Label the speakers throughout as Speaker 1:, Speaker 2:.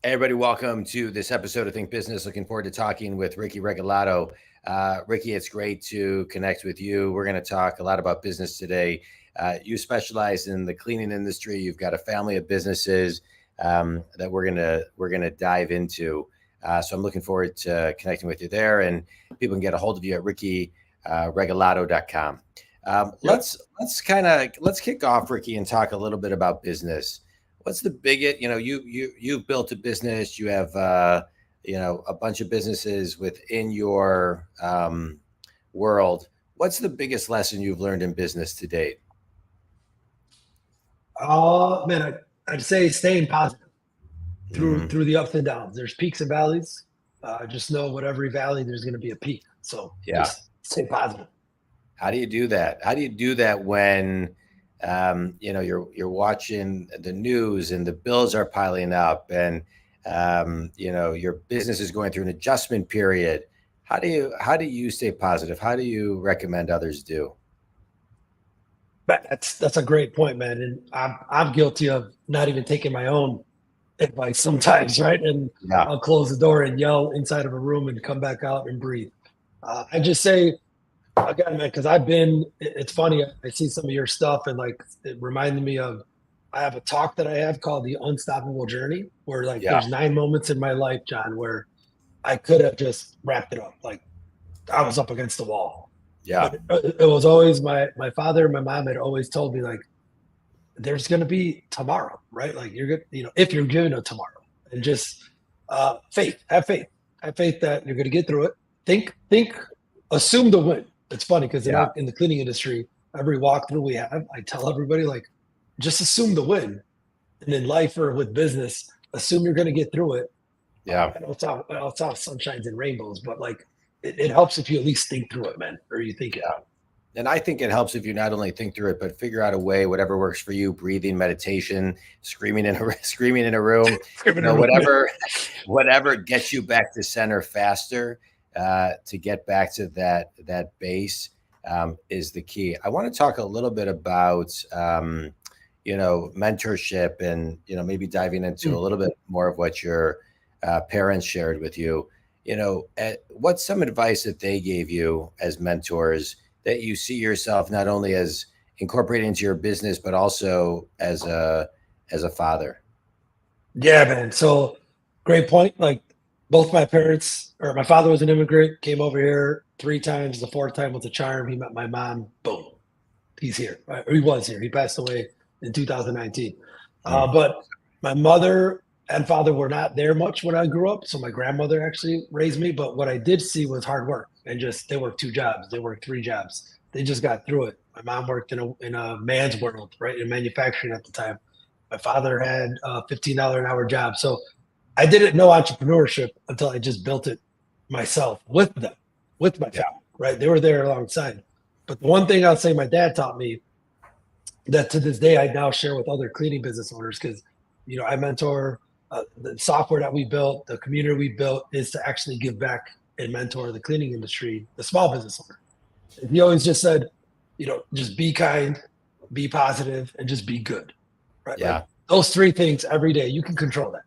Speaker 1: Hey everybody, welcome to this episode of Think Business. Looking forward to talking with Ricky Regalado. Ricky, it's great to connect with you. We're going to talk a lot about business today. You specialize in the cleaning industry. You've got a family of businesses that we're gonna dive into. So I'm looking forward to connecting with you there, and people can get a hold of you at rickyregalado.com.
Speaker 2: Yep.
Speaker 1: Let's kick off, Ricky, and talk a little bit about business. What's the biggest, you've built a business, you have a bunch of businesses within your world. What's the biggest lesson you've learned in business to date?
Speaker 2: Man, I'd say staying positive through
Speaker 1: Hmm.
Speaker 2: through the ups and downs. There's peaks and valleys. Just know with every valley, there's going to be a peak. So
Speaker 1: Yeah.
Speaker 2: just stay positive.
Speaker 1: How do you do that? How do you do that when you're watching the news and the bills are piling up, and your business is going through an adjustment period? How do you stay positive? How do you recommend others do?
Speaker 2: But that's a great point, man. And I'm guilty of not even taking my own advice sometimes, right? And
Speaker 1: Yeah.
Speaker 2: I'll close the door and yell inside of a room and come back out and breathe. I just say again, man, because it's funny. I see some of your stuff and like it reminded me of. I have a talk that I have called the Unstoppable Journey, where like
Speaker 1: Yeah.
Speaker 2: there's 9 moments in my life, John, where I could have just wrapped it up. Like I was up against the wall,
Speaker 1: Yeah.
Speaker 2: but it was always my father and my mom had always told me like there's going to be tomorrow, right? Like you're good, if you're given a tomorrow, and just have faith that you're going to get through it. Think, assume the win. It's funny because
Speaker 1: Yeah.
Speaker 2: in the cleaning industry, every walkthrough we have, I tell everybody like just assume the win, and in life or with business, assume you're going to get through it.
Speaker 1: Yeah.
Speaker 2: It's all sunshines and rainbows, but like it helps if you at least think through it, man, or you think it.
Speaker 1: Yeah. And I think it helps if you not only think through it, but figure out a way, whatever works for you, breathing, meditation, screaming in a screaming in a room, whatever, whatever gets you back to center faster, to get back to that base, is the key. I want to talk a little bit about mentorship, and maybe diving into a little bit more of what your parents shared with you. What's some advice that they gave you as mentors that you see yourself not only as incorporating into your business, but also as a father?
Speaker 2: Yeah, man. So great point. Like both my parents, or my father was an immigrant, came over here 3 times. The fourth time was a charm. He met my mom. Boom, he's here. Right? Or he was here. He passed away in 2019.
Speaker 1: Mm.
Speaker 2: But my mother and father were not there much when I grew up. So my grandmother actually raised me. But what I did see was hard work and just they worked 2 jobs. They worked 3 jobs. They just got through it. My mom worked in a man's world, right, in manufacturing at the time. My father had a $15 an hour job. So I didn't know entrepreneurship until I just built it myself with them, with my
Speaker 1: Yeah.
Speaker 2: family, right? They were there alongside. But the one thing I'll say my dad taught me that to this day I now share with other cleaning business owners because, I mentor the software that we built, the community we built is to actually give back and mentor the cleaning industry, the small business owner. And he always just said, just be kind, be positive, and just be good, right? Like
Speaker 1: Yeah.
Speaker 2: those 3 things every day, you can control that.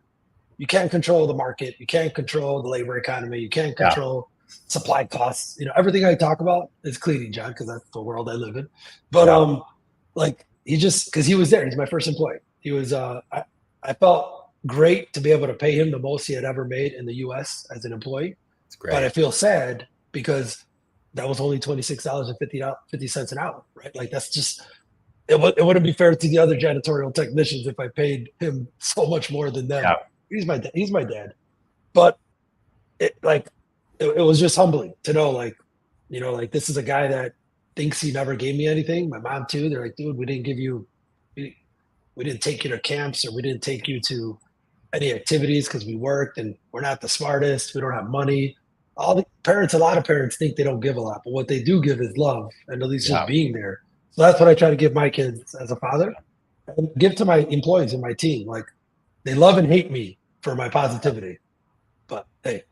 Speaker 2: You can't control the market. You can't control the labor economy. You can't
Speaker 1: Yeah.
Speaker 2: control supply costs. Everything I talk about is cleaning, John, because that's the world I live in. But
Speaker 1: Yeah.
Speaker 2: like he just because he was there, he's my first employee. He was. I felt great to be able to pay him the most he had ever made in the U.S. as an employee,
Speaker 1: It's
Speaker 2: but I
Speaker 1: great.
Speaker 2: feel sad because that was only $26.50 an hour, right? Like that's just it wouldn't be fair to the other janitorial technicians if I paid him so much more than them.
Speaker 1: Yeah.
Speaker 2: He's my dad, but it was just humbling to know like like this is a guy that thinks he never gave me anything. My mom too. They're like, dude, we, we didn't take you to camps or we didn't take you to any activities because we worked and we're not the smartest. We don't have money. A lot of parents think they don't give a lot, but what they do give is love and at least just
Speaker 1: Yeah.
Speaker 2: being there. So that's what I try to give my kids as a father and give to my employees and my team. Like they love and hate me for my positivity, but hey,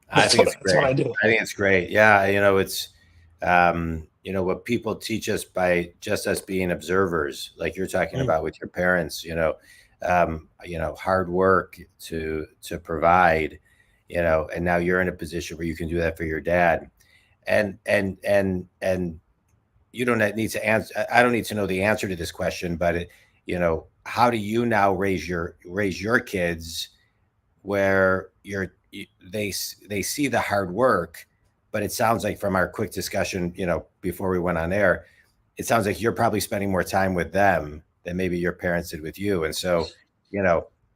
Speaker 1: I think it's
Speaker 2: that's what
Speaker 1: great.
Speaker 2: I do.
Speaker 1: I think it's great. Yeah, it's what people teach us by just us being observers, like you're talking
Speaker 2: Mm,
Speaker 1: about with your parents. hard work to provide, and now you're in a position where you can do that for your dad. And you don't need to answer. I don't need to know the answer to this question, but how do you now raise your kids where they see the hard work, but it sounds like from our quick discussion, before we went on air, it sounds like you're probably spending more time with them than maybe your parents did with you. And so,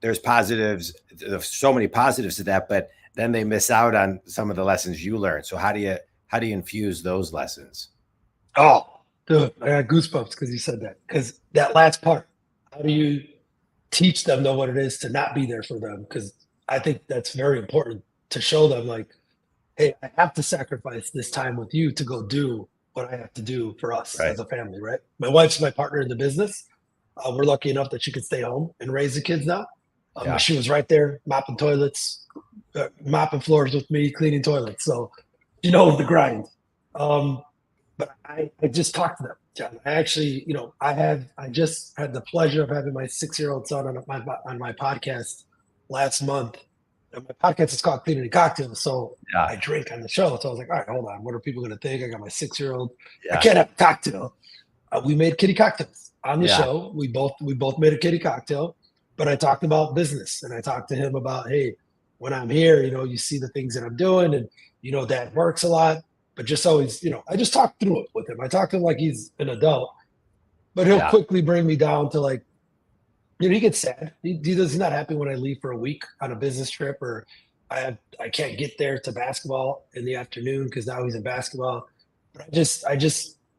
Speaker 1: there's so many positives to that, but then they miss out on some of the lessons you learned. So how do you infuse those lessons?
Speaker 2: Oh, dude, I got goosebumps because you said that. Because that last part, how do you teach them know what it is to not be there for them? Because I think that's very important to show them, like, hey, I have to sacrifice this time with you to go do what I have to do for us
Speaker 1: Right.
Speaker 2: as a family, right? My wife's my partner in the business. We're lucky enough that she could stay home and raise the kids now.
Speaker 1: Yeah.
Speaker 2: She was right there mopping toilets, mopping floors with me, cleaning toilets. So she knows the grind. But I just talked to them, John. I actually, I just had the pleasure of having my 6-year-old son on my podcast last month. And my podcast is called Cleaning Cocktails. So
Speaker 1: Yeah.
Speaker 2: I drink on the show. So I was like, all right, hold on. What are people going to think? I got my 6-year-old.
Speaker 1: Yeah.
Speaker 2: I can't have a cocktail. We made kitty cocktails on the
Speaker 1: Yeah.
Speaker 2: show. We both made a kitty cocktail, but I talked about business and I talked to him about, hey, when I'm here, you see the things that I'm doing and, Dad works a lot, but just always, I just talked through it with him. I talked to him like he's an adult, but he'll quickly bring me down to like, he gets sad. He's not happy when I leave for a week on a business trip or I can't get there to basketball in the afternoon because now he's in basketball. But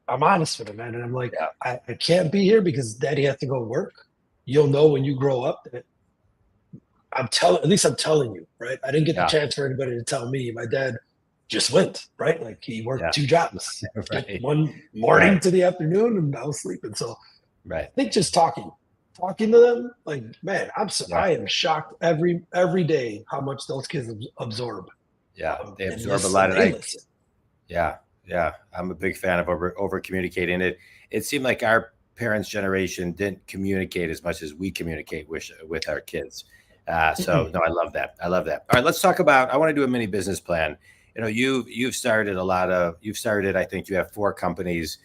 Speaker 2: I'm honest with him, man. And I'm like, I can't be here because Daddy has to go work. You'll know when you grow up that I'm telling you, right? I didn't get the chance for anybody to tell me. My dad just went, right? Like he worked 2 jobs,
Speaker 1: Right.
Speaker 2: One morning to the afternoon, and I was sleeping. So
Speaker 1: Right.
Speaker 2: I think just talking to them, like, man, I am shocked every day how much those kids absorb.
Speaker 1: Yeah, they absorb a lot of
Speaker 2: that.
Speaker 1: Yeah. I'm a big fan of over communicating. It seemed like our parents' generation didn't communicate as much as we communicate with our kids. So no, I love that. All right, let's talk about. I want to do a mini business plan. You've started I think you have 4 companies.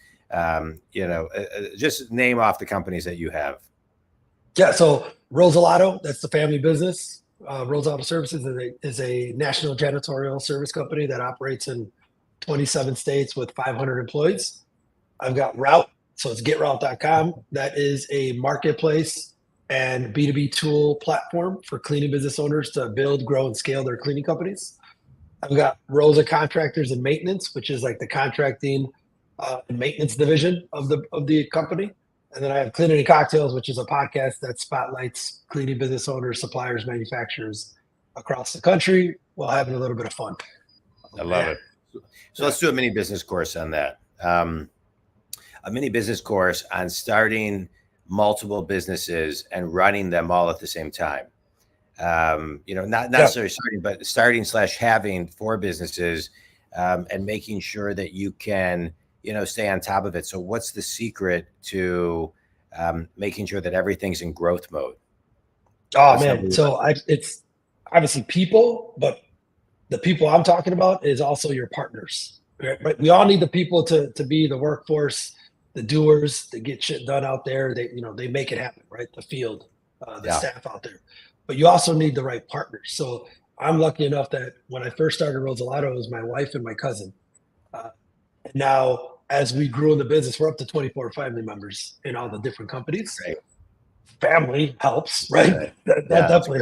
Speaker 1: Just name off the companies that you have.
Speaker 2: Yeah, so Rozalado, that's the family business. Rozalado Services is a national janitorial service company that operates in 27 states with 500 employees. I've got Route, so it's getroute.com. That is a marketplace and B2B tool platform for cleaning business owners to build, grow, and scale their cleaning companies. I've got Rosa Contractors and Maintenance, which is like the contracting and maintenance division of the company. And then I have Cleaning Cocktails, which is a podcast that spotlights cleaning business owners, suppliers, manufacturers across the country while having a little bit of fun.
Speaker 1: I love it. So let's do a mini business course on that. A mini business course on starting multiple businesses and running them all at the same time. Not necessarily starting, but starting / having 4 businesses and making sure that you can, stay on top of it. So what's the secret to making sure that everything's in growth mode?
Speaker 2: Oh, man. So it's obviously people, but the people I'm talking about is also your partners, right? We all need the people to be the workforce, the doers, to get shit done out there. They make it happen, right? The field, the staff out there. But you also need the right partners. So I'm lucky enough that when I first started Rozalado, it was my wife and my cousin. And now, as we grew in the business, we're up to 24 family members in all the different companies.
Speaker 1: Right.
Speaker 2: Family helps, right? That definitely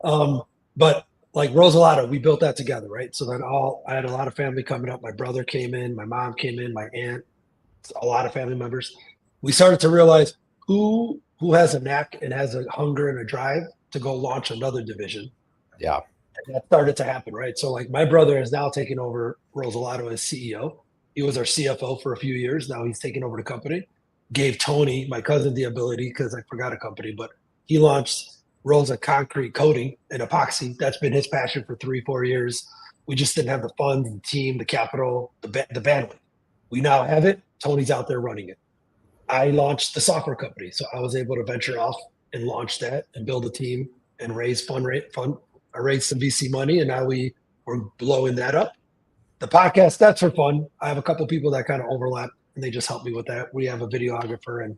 Speaker 2: helps. But like Rozalado, we built that together, right? So then I had a lot of family coming up. My brother came in, my mom came in, my aunt, a lot of family members. We started to realize who has a knack and has a hunger and a drive to go launch another division.
Speaker 1: Yeah.
Speaker 2: And that started to happen, right? So like my brother is now taking over Rozalado as CEO. He was our CFO for a few years. Now he's taking over the company. Gave Tony, my cousin, the ability, because I forgot a company, but he launched Rosa Concrete Coating and Epoxy. That's been his passion for 3-4 years. We just didn't have the funds, the team, the capital, the bandwidth. We now have it. Tony's out there running it. I launched the software company, so I was able to venture off and launch that and build a team and raise raise some VC money. And now we're blowing that up. The podcast, that's for fun. I have a couple people that kind of overlap and they just help me with that. We have a videographer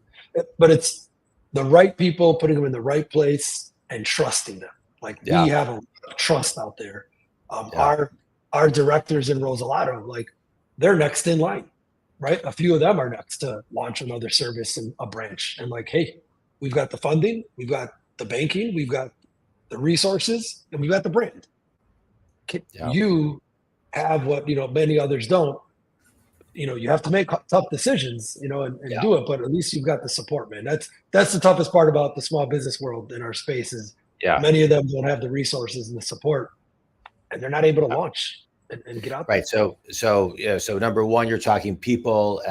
Speaker 2: but it's the right people, putting them in the right place and trusting them. Like we have a trust out there. Our directors in Rozalado, like they're next in line, right? A few of them are next to launch another service in a branch. And like, hey, we've got the funding, we've got the banking, we've got the resources, and we've got the brand. You have what, many others don't. You have to make tough decisions, and do it, but at least you've got the support, man. That's the toughest part about the small business world in our space is many of them don't have the resources and the support, and they're not able to launch and get out there.
Speaker 1: Right. So number one, you're talking people,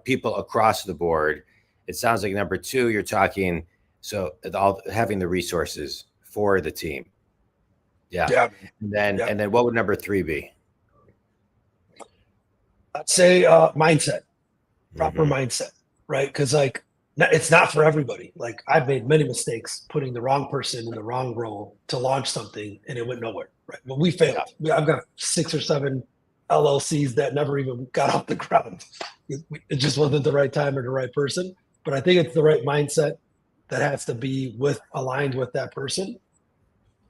Speaker 1: people across the board. It sounds like number two, you're talking, having the resources for the team. Yeah. And then what would number three be?
Speaker 2: I'd say mindset, proper mindset, right? Because it's not for everybody. Like I've made many mistakes putting the wrong person in the wrong role to launch something and it went nowhere, right? But we failed. I've got 6 or 7 LLCs that never even got off the ground. It just wasn't the right time or the right person. But I think it's the right mindset that has to be aligned with that person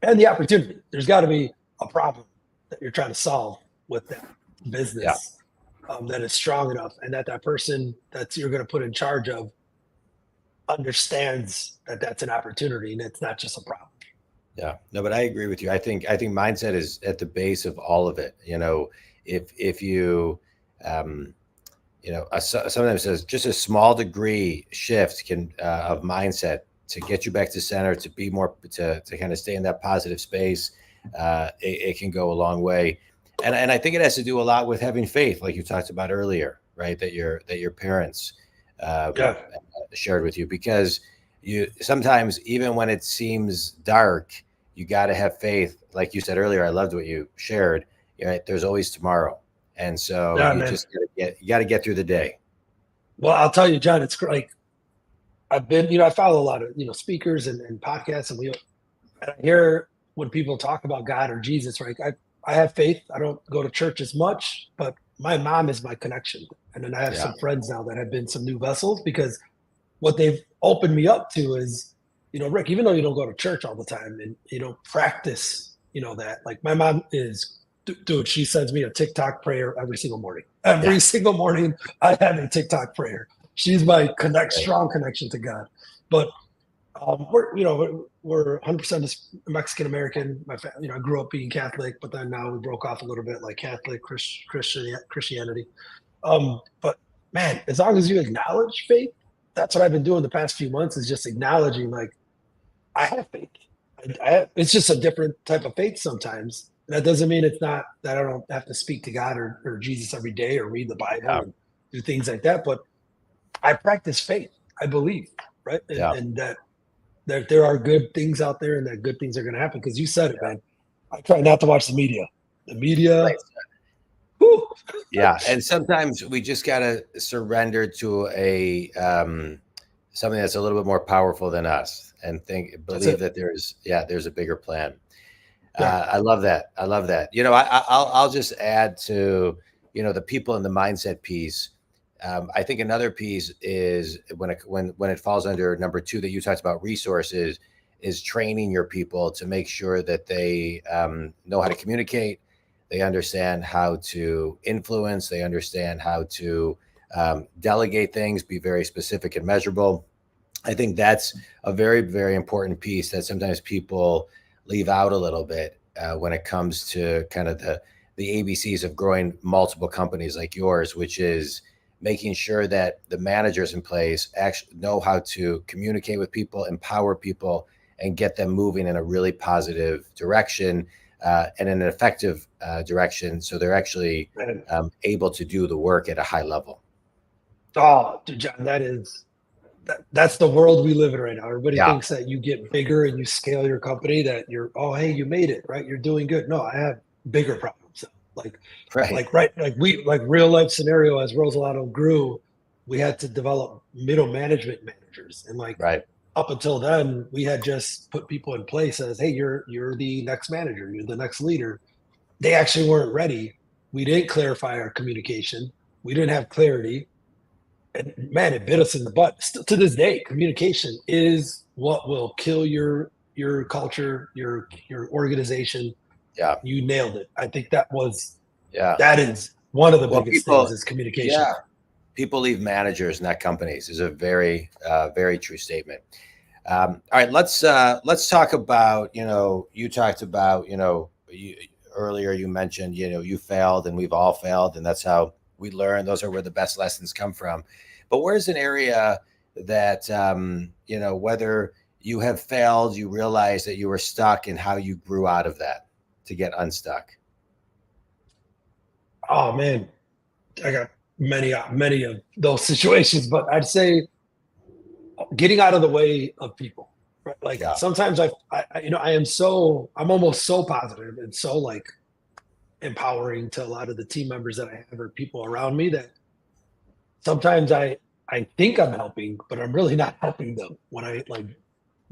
Speaker 2: and the opportunity. There's got to be a problem that you're trying to solve with that business. That is strong enough and that person that you're going to put in charge of understands that that's an opportunity and it's not just a problem.
Speaker 1: Yeah, no, but I agree with you. I think mindset is at the base of all of it. If you, sometimes says just a small degree shift of mindset to get you back to center, to be more, to kind of stay in that positive space. It can go a long way. And I think it has to do a lot with having faith, like you talked about earlier, right? That your parents shared with you, because you sometimes, even when it seems dark, you got to have faith. Like you said earlier, I loved what you shared. Right? There's always tomorrow, and so just got to get through the day.
Speaker 2: Well, I'll tell you, John, it's like I've been, I follow a lot of speakers and podcasts, and I hear when people talk about God or Jesus, right? I have faith. I don't go to church as much, but my mom is my connection. And then I have some friends now that have been some new vessels, because what they've opened me up to is, Rick, even though you don't go to church all the time and you don't practice, that, like my mom is, dude, she sends me a TikTok prayer every single morning. Every single morning I have a TikTok prayer. She's my strong connection to God. But we're 100% Mexican American. My family, I grew up being Catholic, but then now we broke off a little bit, like Catholic Christianity. But man, as long as you acknowledge faith, that's what I've been doing the past few months, is just acknowledging, like, I have faith. It's just a different type of faith sometimes. That doesn't mean it's not that I don't have to speak to God or Jesus every day or read the Bible and do things like that. But I practice faith. I believe, right? And that there are good things out there and that good things are going to happen. Because you said it, man. I try not to watch the media. The media. Right. Whew.
Speaker 1: Yeah. And sometimes we just got to surrender to something that's a little bit more powerful than us and believe that there's a bigger plan. I love that. I'll just add to, the people in the mindset piece. I think another piece is when it falls under number two that you talked about, resources, is training your people to make sure that they know how to communicate. They understand how to influence. They understand how to delegate things, be very specific and measurable. I think that's a very, very important piece that sometimes people leave out a little bit when it comes to kind of the ABCs of growing multiple companies like yours, which is making sure that the managers in place actually know how to communicate with people, empower people, and get them moving in a really positive direction and in an effective direction, so they're actually able to do the work at a high level.
Speaker 2: Oh, dude, John, that's the world we live in right now. Everybody thinks that you get bigger and you scale your company, that hey, you made it, right? You're doing good. No, I have bigger problems. Like real life scenario, as Rozalado grew, we had to develop middle management managers. And up until then, we had just put people in place as, hey, you're the next manager, you're the next leader. They actually weren't ready. We didn't clarify our communication. We didn't have clarity. And man, it bit us in the butt. Still to this day, communication is what will kill your culture, your organization.
Speaker 1: Yeah.
Speaker 2: You nailed it. I think that
Speaker 1: Yeah.
Speaker 2: is one of the
Speaker 1: Well,
Speaker 2: biggest
Speaker 1: people,
Speaker 2: things is communication.
Speaker 1: yeah, people leave managers, not companies, is a very, very true statement. All right, let's talk about, you talked about, earlier you mentioned, you failed and we've all failed, and that's how we learn. Those are where the best lessons come from. But where's an area that, whether you have failed, you realize that you were stuck, and how you grew out of that to get unstuck?
Speaker 2: Oh man, I got many of those situations, but I'd say getting out of the way of people. Right? Like
Speaker 1: Yeah.
Speaker 2: sometimes I'm almost so positive and so like empowering to a lot of the team members that I have or people around me that sometimes I think I'm helping, but I'm really not helping them when I like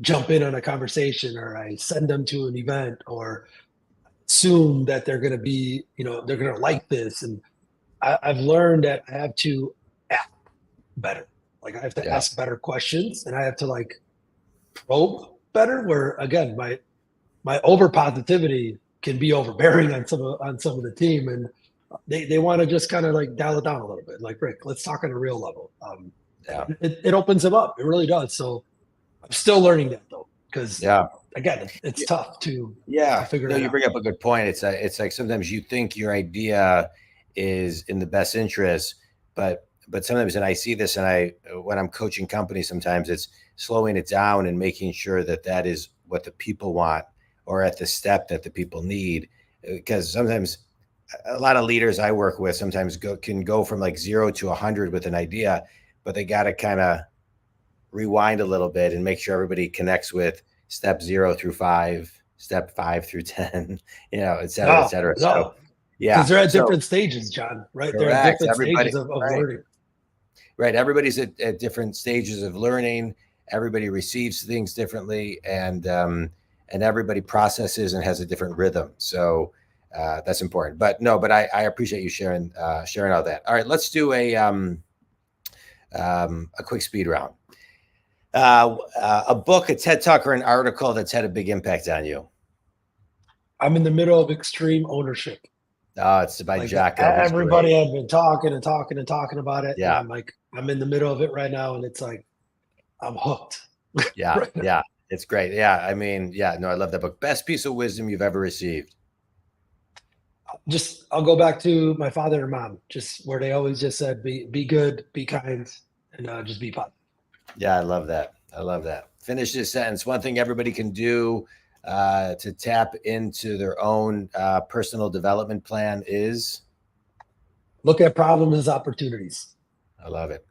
Speaker 2: jump in on a conversation or I send them to an event or assume that they're going to be, they're going to like this. And I've learned that I have to ask better. Like I have to ask better questions and I have to like probe better. Where again, my over positivity can be overbearing on some of the team, and they want to just kind of like dial it down a little bit. Like Rick, let's talk on a real level. It opens them up. It really does. So I'm still learning that though, because again, it's tough to figure it out.
Speaker 1: You bring up a good point. It's like sometimes you think your idea is in the best interest, but sometimes, and I see this, and when I'm coaching companies, sometimes it's slowing it down and making sure that that is what the people want, or at the step that the people need. Because sometimes a lot of leaders I work with sometimes can go from like 0 to 100 with an idea, but they got to kind of rewind a little bit and make sure everybody connects with step 0 through 5, step 5 through 10, et cetera, et cetera. So,
Speaker 2: because they're at different stages, John, right?
Speaker 1: Correct.
Speaker 2: They're at different stages of learning.
Speaker 1: Right. Everybody's at different stages of learning. Everybody receives things differently, and everybody processes and has a different rhythm. So that's important. But I appreciate you sharing all that. All right, let's do a quick speed round. A book, a TED Talk, or an article that's had a big impact on you.
Speaker 2: I'm in the middle of extreme ownership.
Speaker 1: Oh, it's by Jocko.
Speaker 2: Everybody had been talking about it.
Speaker 1: Yeah.
Speaker 2: And I'm in the middle of it right now, and it's like I'm hooked.
Speaker 1: Yeah. Right, yeah. It's great. Yeah. I mean, I love that book. Best piece of wisdom you've ever received?
Speaker 2: I'll go back to my father and mom, just where they always just said, be good, be kind, and just be positive.
Speaker 1: Yeah, I love that. Finish this sentence. One thing everybody can do to tap into their own personal development plan is?
Speaker 2: Look at problems as opportunities.
Speaker 1: I love it.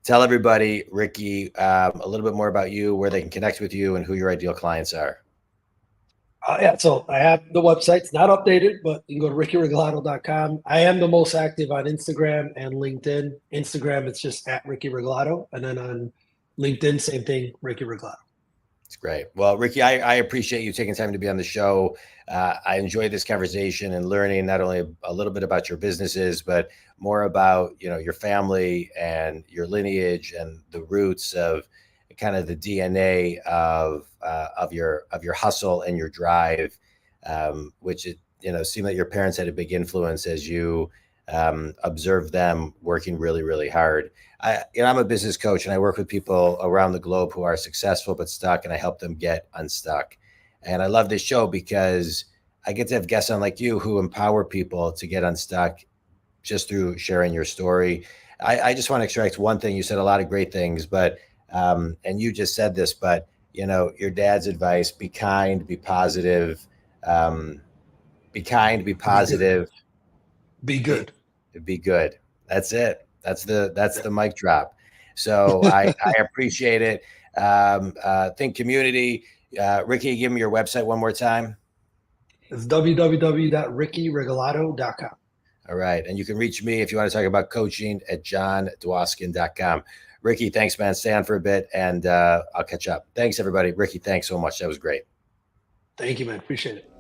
Speaker 1: Tell everybody, Ricky, a little bit more about you, where they can connect with you, and who your ideal clients are.
Speaker 2: So I have the website. It's not updated, but you can go to rickyregalado.com. I am the most active on Instagram and LinkedIn. Instagram, it's just at Ricky Regalado. And then on LinkedIn, same thing, Ricky Regalado.
Speaker 1: It's great. Well, Ricky, I appreciate you taking time to be on the show. I enjoyed this conversation and learning not only a little bit about your businesses, but more about, your family and your lineage and the roots of kind of the DNA of your hustle and your drive, which seemed like your parents had a big influence as you observed them working really, really hard. I'm a business coach, and I work with people around the globe who are successful but stuck, and I help them get unstuck. And I love this show because I get to have guests on like you who empower people to get unstuck just through sharing your story. I just want to extract one thing. You said a lot of great things, but and you just said this, but your dad's advice: be kind, be positive, be kind, be positive,
Speaker 2: be good.
Speaker 1: Be good. That's it. That's the mic drop. So I appreciate it. Think community. Ricky, give me your website one more time.
Speaker 2: It's www.rickyregalado.com.
Speaker 1: All right. And you can reach me if you want to talk about coaching at jondwoskin.com. Ricky, thanks, man. Stay on for a bit, and I'll catch up. Thanks, everybody. Ricky, thanks so much. That was great.
Speaker 2: Thank you, man. Appreciate it.